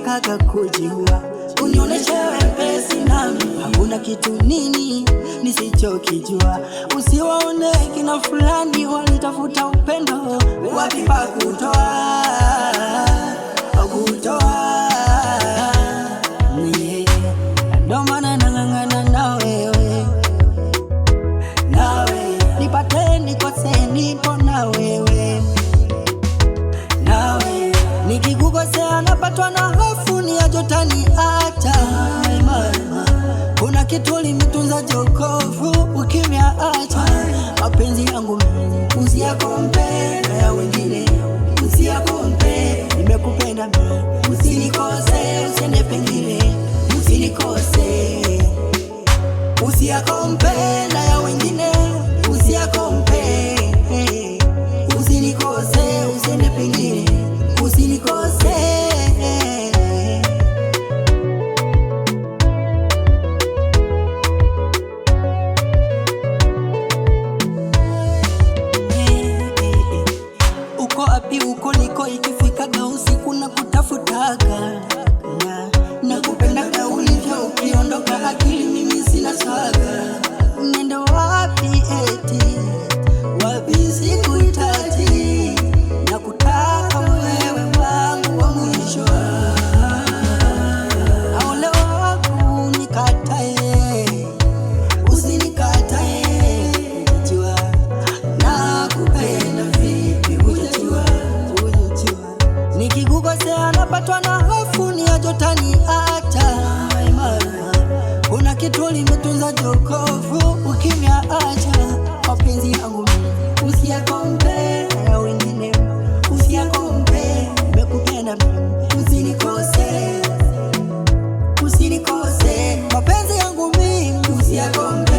natakaga kujua, unioneshe wepesi nami hakuna kitu nini nisichokijua. Usiwaone kina fulani walitafuta upendo, wapi pa kutoa ndo maana nang'ang'ana na wewe, nipate nikose nipo na wewe, nikikukosea napatwa na hofu ni ajotani acha. Kuna kitu limetunza jokofu ukimya acha. Mapenzi yangu mimi usiyakompe na ya wengine, usiyakompe, nimekupenda mimi, usinikose, usiende pengine, usinikose, usiyakompe na ya wengine, usiyakompe, usinikose, usiende pengine, usinikose. Uko api uko niko, ikifikaga usiku na kutafutaga na kupendaga ulivyo, ukiondoka akili mimi sina swaga. Nende wapi eti wapi sikuhitaji, na kutaka wewe wangu wa mwisho, aole wako unikatae, usinikatae, unajua nakupenda vipi, unajua nikikukosea napatwa na hofu ni ajotani acha. Kuna kitu limetunza jokofu ukimya acha. Mapenzi yangu mimi usiyakompe na ya wengine, usiyakompe, nimekupenda mimi, usinikose, usinikose. Mapenzi yangu mimi usiyakompe